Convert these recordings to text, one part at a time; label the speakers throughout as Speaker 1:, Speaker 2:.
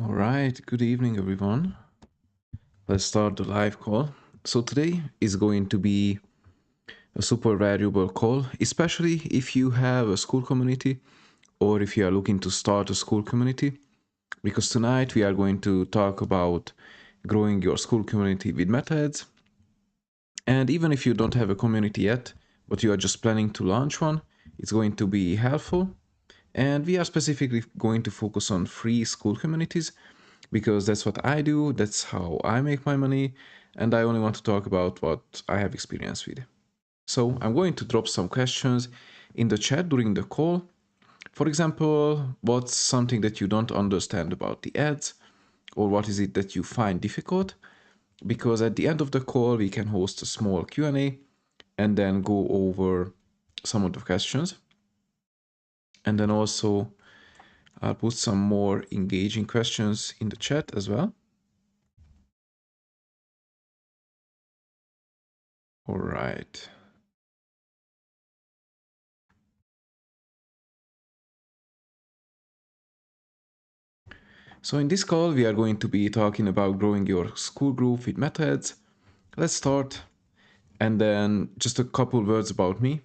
Speaker 1: All right, good evening, everyone. Let's start the live call. So, today is going to be a super valuable call, especially if you have a school community or if you are looking to start a school community. Because tonight we are going to talk about growing your school community with methods. And even if you don't have a community yet, but you are just planning to launch one, it's going to be helpful. And we are specifically going to focus on free school communities because that's what I do, that's how I make my money, and I only want to talk about what I have experience with. So I'm going to drop some questions in the chat during the call. For example, what's something that you don't understand about the ads, or what is it that you find difficult? Because at the end of the call, we can host a small Q&A and then go over some of the questions. And then also I'll put some more engaging questions in the chat as well. All right. So in this call, we are going to be talking about growing your school group with methods. Let's start. And then just a couple words about me.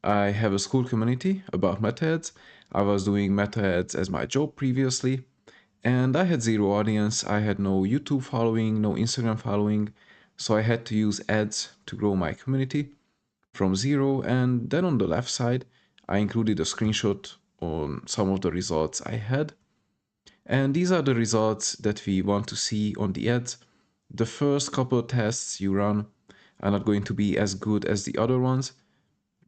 Speaker 1: I have a school community about methods. I was doing methods as my job previously, and I had zero audience. I had no YouTube following, no Instagram following. So I had to use ads to grow my community from zero. And then on the left side, I included a screenshot on some of the results I had. And these are the results that we want to see on the ads. The first couple of tests you run are not going to be as good as the other ones,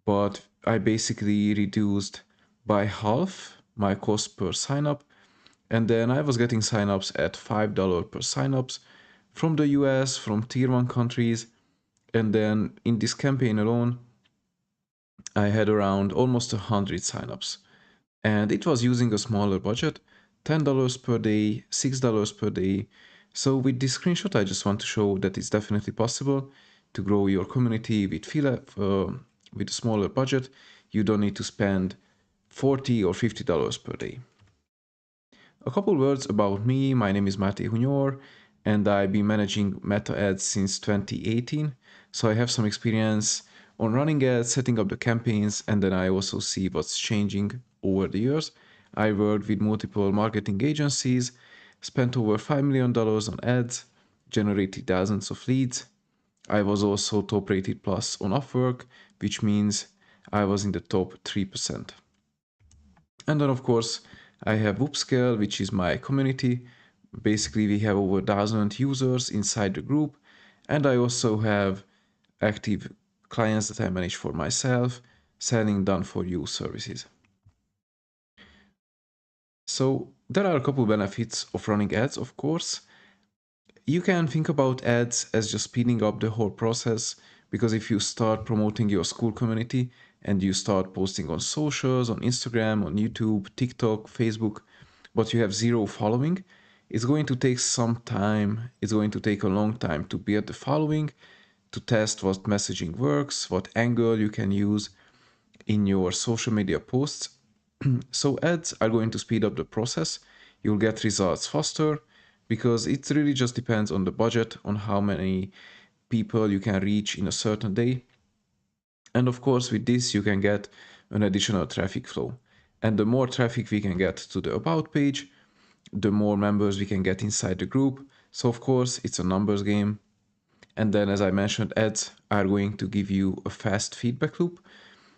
Speaker 1: but I basically reduced by half my cost per signup. And then I was getting signups at $5 per signups from the US, from tier 1 countries. And then in this campaign alone, I had around almost 100 signups. And it was using a smaller budget, $10 per day, $6 per day. So with this screenshot, I just want to show that it's definitely possible to grow your community with a smaller budget. You don't need to spend $40 or $50 per day. A couple words about me. My name is Mate Hunyor, and I've been managing Meta ads since 2018. So I have some experience on running ads, setting up the campaigns, and then I also see what's changing over the years. I worked with multiple marketing agencies, spent over $5 million on ads, generated thousands of leads. I was also top rated plus on Upwork, which means I was in the top 3%. And then, of course, I have Wupscale, which is my community. Basically, we have over 1,000 users inside the group. And I also have active clients that I manage for myself, selling done for you services. So there are a couple benefits of running ads, of course. You can think about ads as just speeding up the whole process, because if you start promoting your school community and you start posting on socials, on Instagram, on YouTube, TikTok, Facebook, but you have zero following, it's going to take some time. It's going to take a long time to build the following, to test what messaging works, what angle you can use in your social media posts. So ads are going to speed up the process. You'll get results faster because it really just depends on the budget, on how many people you can reach in a certain day. And of course, with this, you can get an additional traffic flow. And the more traffic we can get to the About page, the more members we can get inside the group. So of course, it's a numbers game. And then, as I mentioned, ads are going to give you a fast feedback loop.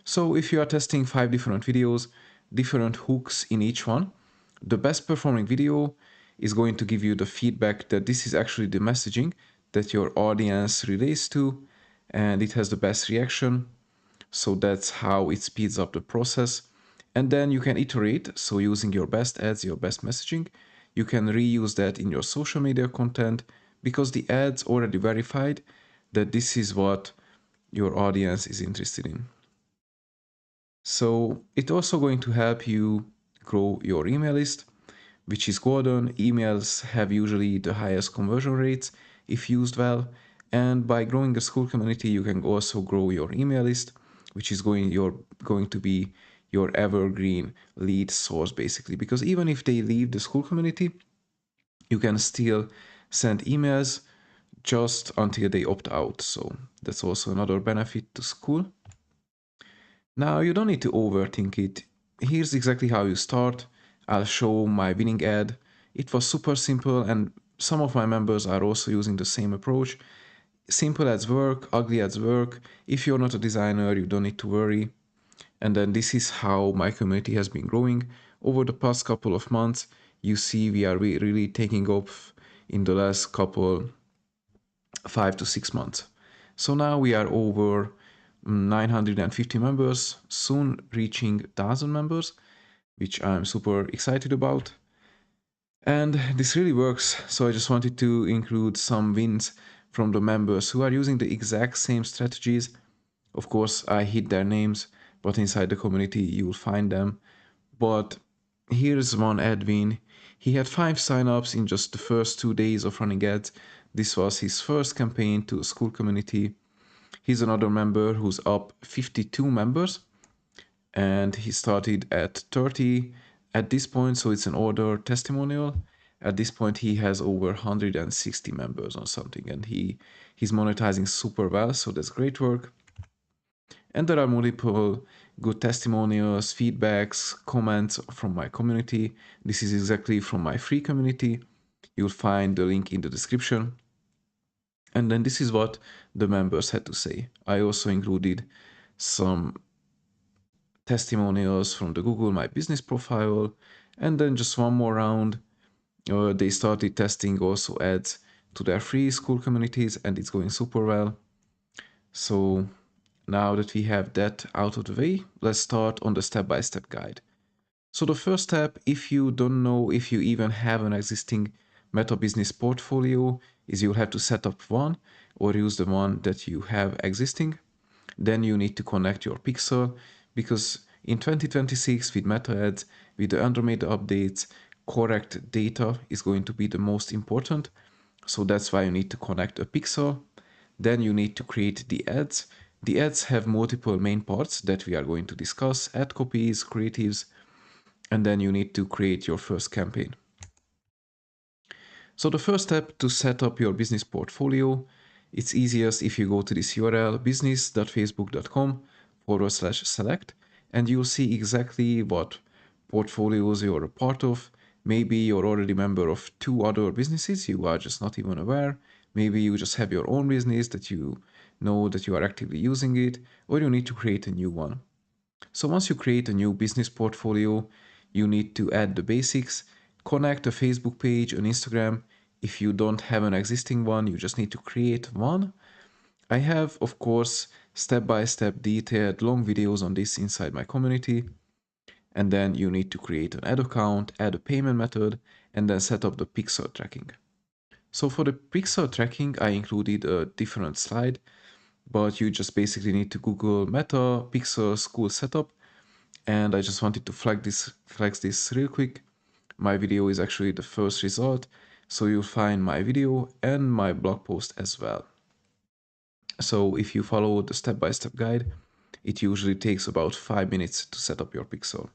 Speaker 1: So if you are testing 5 different videos, different hooks in each one, the best performing video is going to give you the feedback that this is actually the messaging that your audience relates to, and it has the best reaction. So that's how it speeds up the process. And then you can iterate. So using your best ads, your best messaging, you can reuse that in your social media content because the ads already verified that this is what your audience is interested in. So it's also going to help you grow your email list, which is golden. Emails have usually the highest conversion rates if used well. And by growing a school community, you can also grow your email list, which is going to be your evergreen lead source basically. Because even if they leave the school community, You can still send emails just until they opt out. So that's also another benefit to Skool. Now you don't need to overthink it. Here's exactly how you start. I'll show my winning ad. It was super simple, and some of my members are also using the same approach. Simple ads work, ugly ads work. If you're not a designer, you don't need to worry. And then this is how my community has been growing. Over the past couple of months, you see we are really taking off in the last couple 5 to 6 months. So now we are over 950 members, soon reaching 1,000 members, which I'm super excited about. And this really works. So I just wanted to include some wins from the members who are using the exact same strategies. Of course, I hid their names, but inside the community you'll find them. But here's one ad win. He had 5 signups in just the first 2 days of running ads. This was his first campaign to a Skool Community. He's another member who's up 52 members, and he started at 30 at this point, so it's an order testimonial. At this point he has over 160 members or something, and he's monetizing super well, so that's great work. And there are multiple good testimonials, feedbacks, comments from my community. This is exactly from my free community. You'll find the link in the description. And then this is what the members had to say. I also included some testimonials from the Google My Business profile, and then just one more round. They started testing also ads to their free Skool communities, and it's going super well. So now that we have that out of the way, let's start on the step-by-step guide. So the first step, if you don't know if you even have an existing Meta Business portfolio, is you'll have to set up one or use the one that you have existing. Then you need to connect your pixel, because in 2026 with Meta Ads, with the Android updates, correct data is going to be the most important. So that's why you need to connect a pixel. Then you need to create the ads. The ads have multiple main parts that we are going to discuss: ad copies, creatives, and then you need to create your first campaign. So the first step to set up your business portfolio, it's easiest if you go to this URL, business.facebook.com/select, and you'll see exactly what portfolios you're a part of. Maybe you're already a member of 2 other businesses, you are just not even aware. Maybe you just have your own business that you know that you are actively using it, or you need to create a new one. So once you create a new business portfolio, you need to add the basics, connect a Facebook page, an Instagram. If you don't have an existing one, you just need to create one. I have, of course, step-by-step detailed long videos on this inside my community. And then you need to create an ad account, add a payment method, and then set up the pixel tracking. So for the pixel tracking, I included a different slide, but you just basically need to Google Meta Pixel Skool Setup, and I just wanted to flag this real quick. My video is actually the first result, so you'll find my video and my blog post as well. So if you follow the step-by-step guide, it usually takes about 5 minutes to set up your pixel.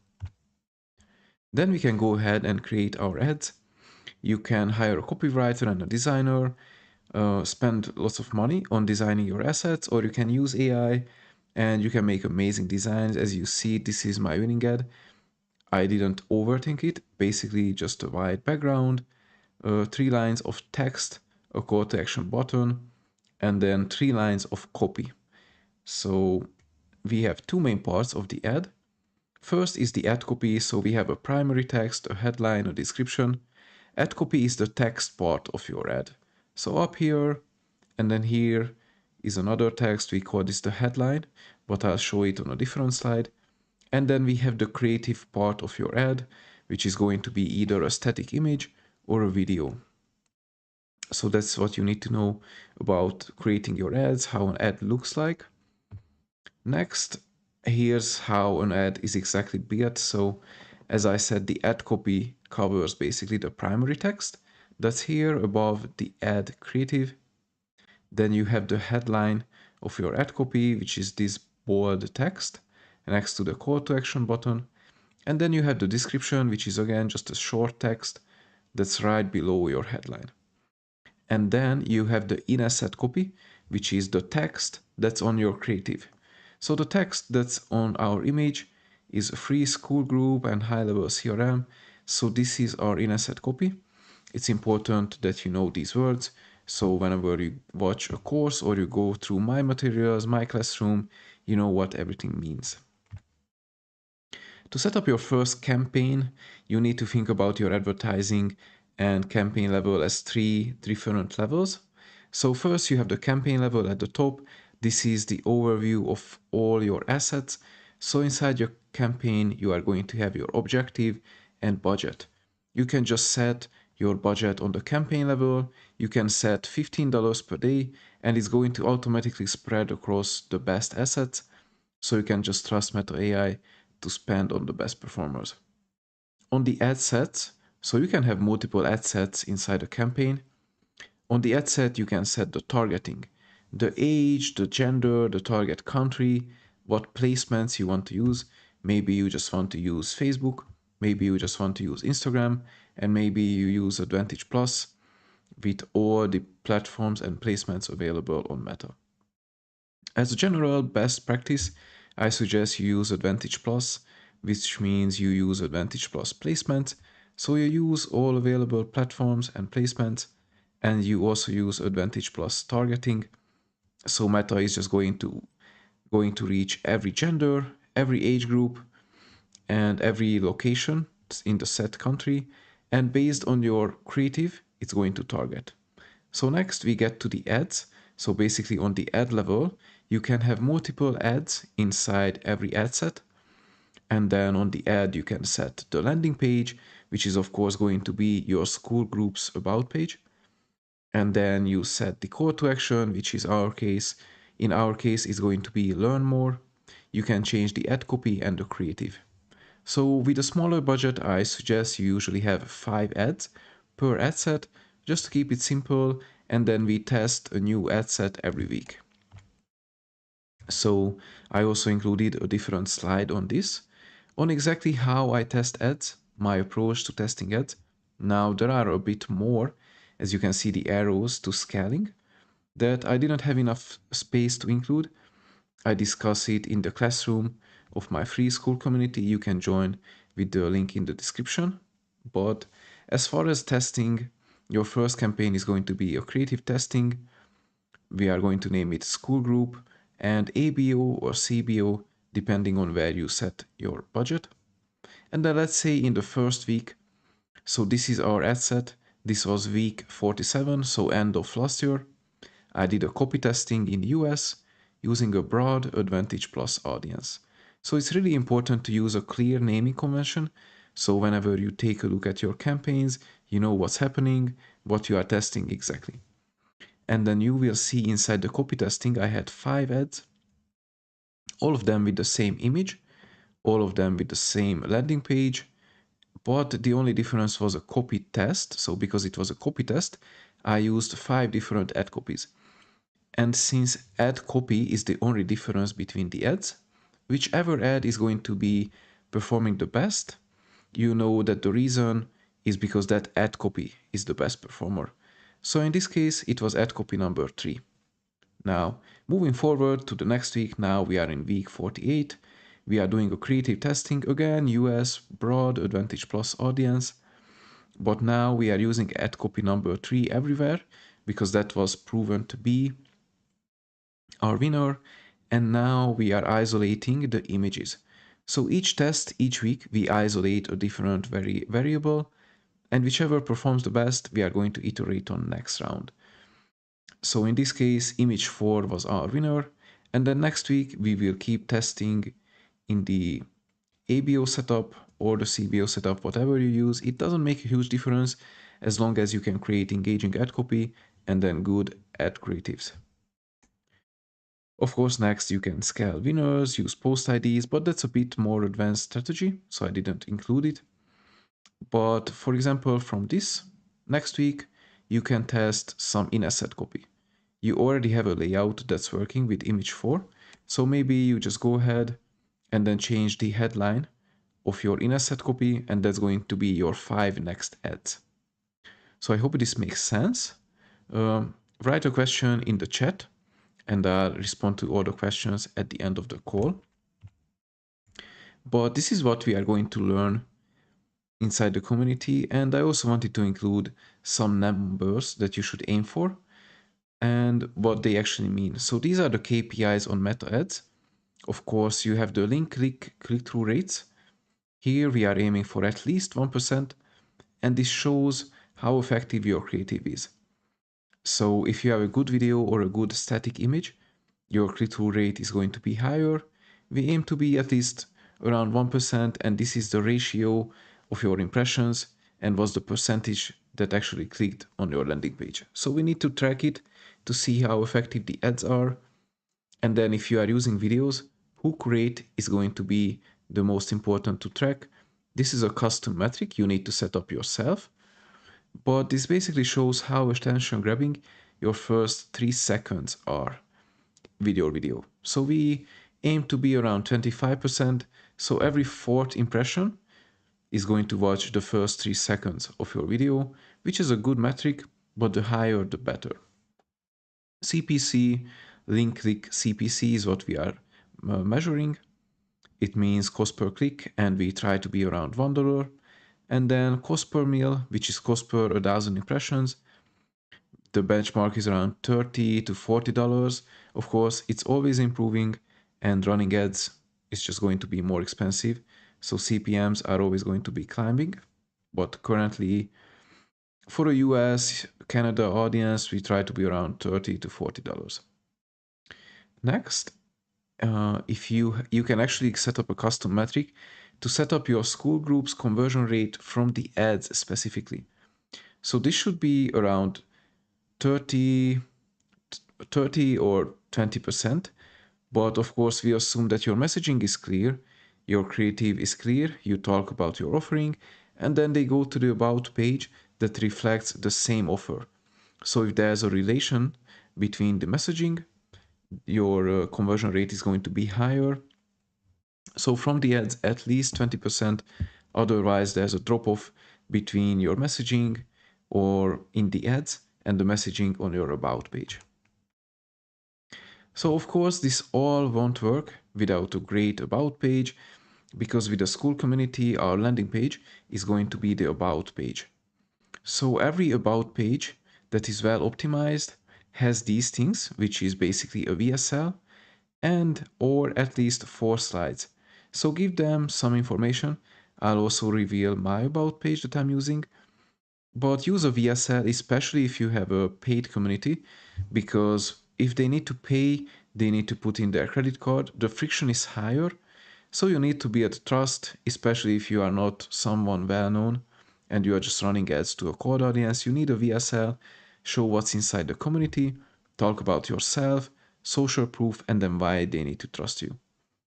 Speaker 1: Then we can go ahead and create our ads. You can hire a copywriter and a designer, spend lots of money on designing your assets, or you can use AI and you can make amazing designs. As you see, this is my winning ad. I didn't overthink it, basically just a white background, 3 lines of text, a call to action button, and then 3 lines of copy. So we have 2 main parts of the ad. First is the ad copy, so we have a primary text, a headline, a description. Ad copy is the text part of your ad. So up here and then here is another text, we call this the headline, but I'll show it on a different slide. And then we have the creative part of your ad, which is going to be either a static image or a video. So that's what you need to know about creating your ads, how an ad looks like. Next, here's how an ad is exactly built. So as I said, the ad copy covers basically the primary text. That's here above the ad creative. Then you have the headline of your ad copy, which is this bold text next to the call to action button. And then you have the description, which is again just a short text that's right below your headline. And then you have the in-asset copy, which is the text that's on your creative. So the text that's on our image is free school group and high-level CRM. So this is our in-asset copy. It's important that you know these words. So whenever you watch a course or you go through my materials, my classroom, you know what everything means. To set up your first campaign, you need to think about your advertising and campaign level as three different levels. So first you have the campaign level at the top. This is the overview of all your assets. So inside your campaign, you are going to have your objective and budget. You can just set your budget on the campaign level. You can set $15 per day and it's going to automatically spread across the best assets. So you can just trust Meta AI to spend on the best performers. On the ad sets, so you can have multiple ad sets inside a campaign. On the ad set, you can set the targeting, the age, the gender, the target country, what placements you want to use. Maybe you just want to use Facebook, maybe you just want to use Instagram, and maybe you use Advantage Plus with all the platforms and placements available on Meta. As a general best practice, I suggest you use Advantage Plus, which means you use Advantage Plus placement. So you use all available platforms and placements, and you also use Advantage Plus targeting. So Meta is just going to reach every gender, every age group, and every location in the set country. And based on your creative, it's going to target. So next we get to the ads. So basically on the ad level, you can have multiple ads inside every ad set. And then on the ad, you can set the landing page, which is of course going to be your school group's about page. And then you set the call to action, which is our case. In our case, is going to be learn more. You can change the ad copy and the creative. So with a smaller budget, I suggest you usually have 5 ads per ad set, just to keep it simple, and then we test a new ad set every week. So I also included a different slide on this, on exactly how I test ads, my approach to testing ads. Now there are a bit more, as you can see the arrows to scaling, that I didn't have enough space to include. I discuss it in the classroom of my free school community. You can join with the link in the description. But as far as testing, your first campaign is going to be a creative testing. We are going to name it school group and ABO or CBO, depending on where you set your budget. And then let's say in the first week, so this is our ad set. This was week 47, so end of last year. I did a copy testing in the US using a broad Advantage Plus audience. So it's really important to use a clear naming convention. So whenever you take a look at your campaigns, you know what's happening, what you are testing exactly. And then you will see inside the copy testing, I had 5 ads, all of them with the same image, all of them with the same landing page, but the only difference was a copy test. So because it was a copy test, I used 5 different ad copies. And since ad copy is the only difference between the ads, whichever ad is going to be performing the best, you know that the reason is because that ad copy is the best performer. So in this case, it was ad copy number 3. Now, moving forward to the next week, now we are in week 48. We are doing a creative testing again, US broad Advantage Plus audience. But now we are using ad copy number 3 everywhere because that was proven to be our winner. And now we are isolating the images. So each test, each week, we isolate a different variable, and whichever performs the best, we are going to iterate on next round. So in this case, image 4 was our winner. And then next week, we will keep testing in the ABO setup or the CBO setup, whatever you use. It doesn't make a huge difference as long as you can create engaging ad copy and then good ad creatives. Of course, next you can scale winners, use post IDs, but that's a bit more advanced strategy, so I didn't include it. But for example, from this, next week, you can test some in-asset copy. You already have a layout that's working with image 4, so maybe you just go ahead and then change the headline of your in-asset copy, and that's going to be your 5 next ads. So I hope this makes sense. Write a question in the chat and I'll respond to all the questions at the end of the call. But this is what we are going to learn inside the community, and I also wanted to include some numbers that you should aim for and what they actually mean. So these are the KPIs on meta ads. Of course, you have the link click-through rates. Here we are aiming for at least 1%, and this shows how effective your creative is. So if you have a good video or a good static image, your click-through rate is going to be higher. We aim to be at least around 1%, and this is the ratio of your impressions and what's the percentage that actually clicked on your landing page. So we need to track it to see how effective the ads are. And then if you are using videos, hook rate is going to be the most important to track. This is a custom metric you need to set up yourself, but this basically shows how attention grabbing your first 3 seconds are with your video. So we aim to be around 25%. So every fourth impression is going to watch the first 3 seconds of your video, which is a good metric, but the higher the better. CPC, link click CPC is what we are measuring. It means cost per click, and we try to be around $1. And then cost per mil, which is cost per 1,000 impressions. The benchmark is around $30 to $40. Of course, it's always improving, and running ads is just going to be more expensive. So CPMs are always going to be climbing. But currently, for a US, Canada audience, we try to be around $30 to $40. Next, if you can actually set up a custom metric to set up your school group's conversion rate from the ads specifically. So this should be around 30 or 20%. But of course, we assume that your messaging is clear, your creative is clear, you talk about your offering, and then they go to the about page that reflects the same offer. So if there's a relation between the messaging, your conversion rate is going to be higher. So from the ads, at least 20%. Otherwise, there's a drop off between your messaging or in the ads and the messaging on your about page. So of course, this all won't work without a great about page, because with the Skool Community, our landing page is going to be the about page. So every about page that is well optimized has these things, which is basically a VSL and or at least 4 slides. So give them some information. I'll also reveal my about page that I'm using. But use a VSL, especially if you have a paid community, because if they need to pay, they need to put in their credit card. The friction is higher. So you need to build trust, especially if you are not someone well known and you are just running ads to a cold audience. You need a VSL, show what's inside the community, talk about yourself, social proof, and then why they need to trust you.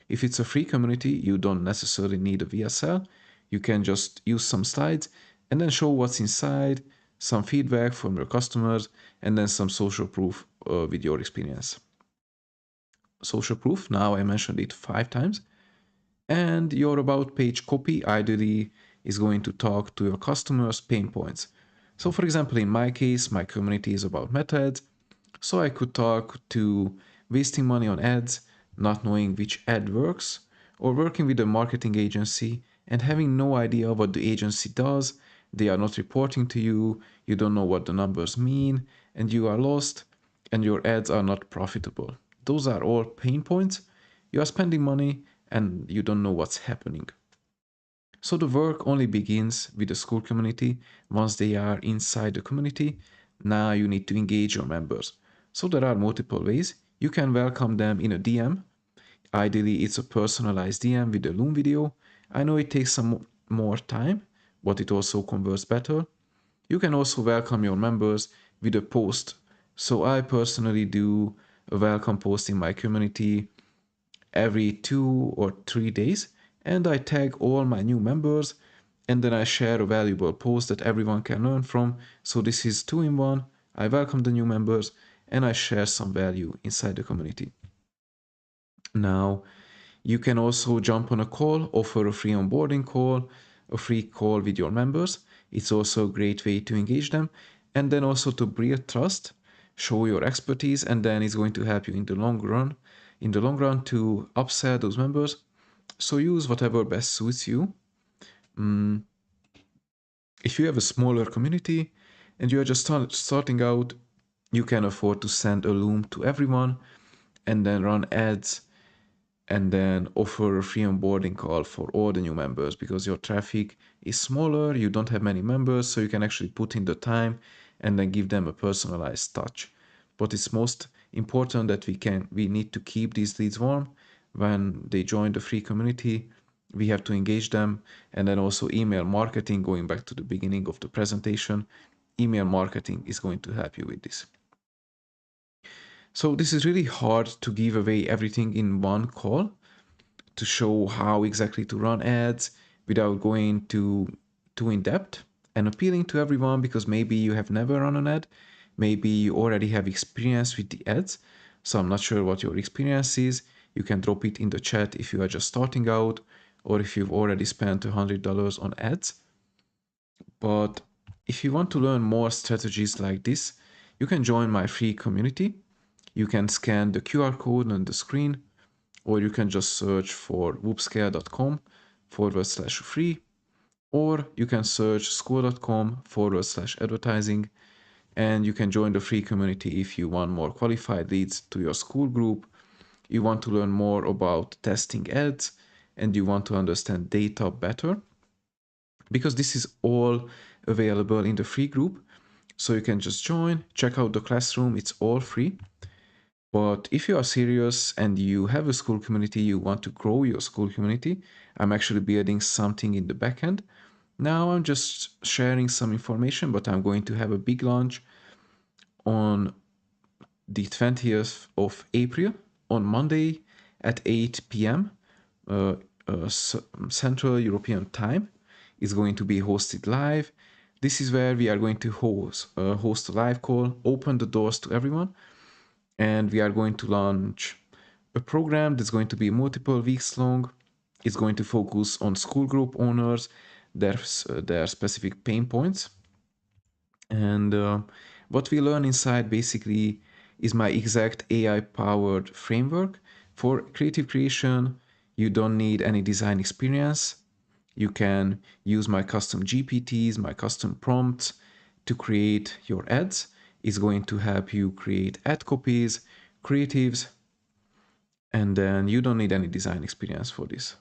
Speaker 1: If it's a free community, you don't necessarily need a VSL. You can just use some slides and then show what's inside, some feedback from your customers, and then some social proof with your experience. Social proof, now I mentioned it 5 times. And your about page copy ideally is going to talk to your customers' pain points. So for example, in my case, my community is about meta ads. So I could talk to wasting money on ads, not knowing which ad works, or working with a marketing agency and having no idea what the agency does. They are not reporting to you, you don't know what the numbers mean, and you are lost, and your ads are not profitable. Those are all pain points. You are spending money and you don't know what's happening. So the work only begins with the Skool community. Once they are inside the community, now you need to engage your members. So there are multiple ways. You can welcome them in a DM. Ideally, it's a personalized DM with a Loom video. I know it takes some more time, but it also converts better. You can also welcome your members with a post. So I personally do a welcome post in my community every 2 or 3 days, and I tag all my new members, and then I share a valuable post that everyone can learn from. So this is 2 in 1. I welcome the new members and I share some value inside the community. Now, you can also jump on a call, offer a free onboarding call, a free call with your members, It's also a great way to engage them and then also to build trust, show your expertise, and then it's going to help you in the long run to upsell those members. So use whatever best suits you. Mm, if you have a smaller community and you are just starting out, you can afford to send a loom to everyone and then run ads and then offer a free onboarding call for all the new members because your traffic is smaller, you don't have many members, so you can actually put in the time and then give them a personalized touch. But it's most important that we need to keep these leads warm. When they join the free community, we have to engage them, and then also email marketing, going back to the beginning of the presentation, email marketing is going to help you with this. So this is really hard to give away everything in one call, to show how exactly to run ads without going too in depth and appealing to everyone, because maybe you have never run an ad, maybe you already have experience with the ads. So I'm not sure what your experience is. You can drop it in the chat if you are just starting out or if you've already spent $100 on ads. But if you want to learn more strategies like this, you can join my free community. You can scan the QR code on the screen, or you can just search for wupscale.com/free, or you can search school.com/advertising, and you can join the free community if you want more qualified leads to your school group, you want to learn more about testing ads, and you want to understand data better, because this is all available in the free group. So you can just join, check out the classroom, it's all free. But if you are serious and you have a school community, you want to grow your school community, I'm actually building something in the backend. Now I'm just sharing some information, but I'm going to have a big launch on the 20th of April on Monday at 8 p.m. Central European time. Is going to be hosted live. This is where we are going to host a live call, open the doors to everyone, and we are going to launch a program that's going to be multiple weeks long. It's going to focus on school group owners, their specific pain points. And what we learn inside basically is my exact AI powered framework for creative creation. You don't need any design experience. You can use my custom GPTs, my custom prompts to create your ads. It's going to help you create ad copies, creatives, and then you don't need any design experience for this.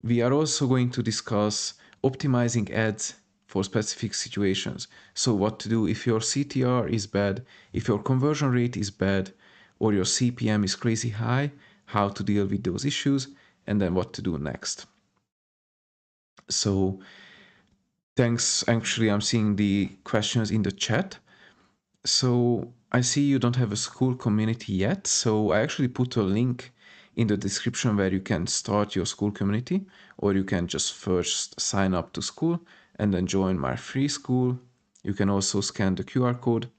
Speaker 1: We are also going to discuss optimizing ads for specific situations. So what to do if your CTR is bad, if your conversion rate is bad, or your CPM is crazy high, how to deal with those issues, and then what to do next. So thanks. Actually, I'm seeing the questions in the chat. So I see you don't have a school community yet. So I actually put a link in the description where you can start your school community, or you can just first sign up to school and then join my free school. You can also scan the QR code.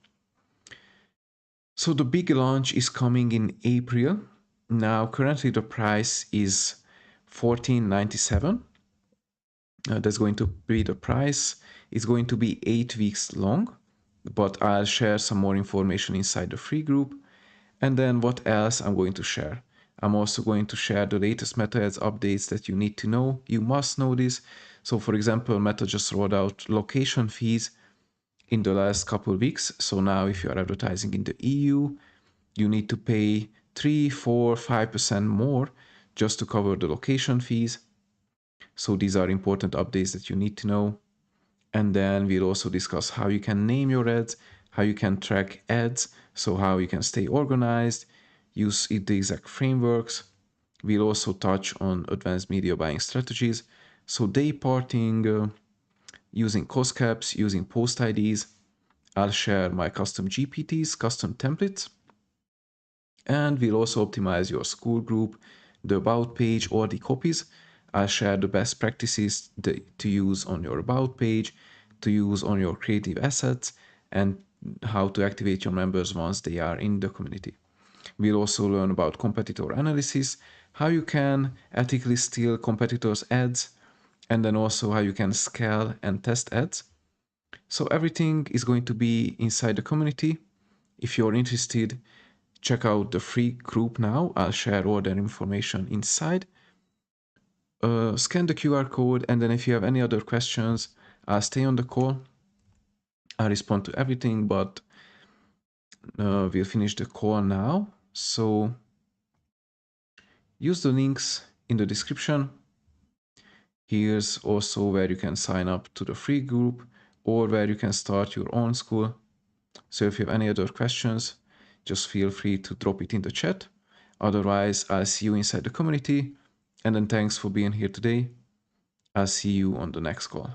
Speaker 1: So the big launch is coming in April. Now, currently the price is $14.97. That's going to be the price. It's going to be 8 weeks long, but I'll share some more information inside the free group. And then what else I'm going to share? I'm also going to share the latest Meta Ads updates that you need to know. You must know this. So for example, Meta just rolled out location fees in the last couple of weeks. So now if you are advertising in the EU, you need to pay 3, 4, 5% more just to cover the location fees. So these are important updates that you need to know. And then we'll also discuss how you can name your ads, how you can track ads, so how you can stay organized, use the exact frameworks. We'll also touch on advanced media buying strategies, so day parting, using cost caps, using post IDs. I'll share my custom GPTs, custom templates, and we'll also optimize your school group, the about page, or the copies. I'll share the best practices to use on your about page, to use on your creative assets, and how to activate your members once they are in the community. We'll also learn about competitor analysis, how you can ethically steal competitors' ads, and then also how you can scale and test ads. So everything is going to be inside the community. If you're interested, check out the free group now. I'll share all that information inside. Scan the QR code, and then if you have any other questions, I'll stay on the call. I'll respond to everything, but we'll finish the call now. So use the links in the description. Here's also where you can sign up to the free group or where you can start your own school. So if you have any other questions, just feel free to drop it in the chat. Otherwise, I'll see you inside the community. And then thanks for being here today. I'll see you on the next call.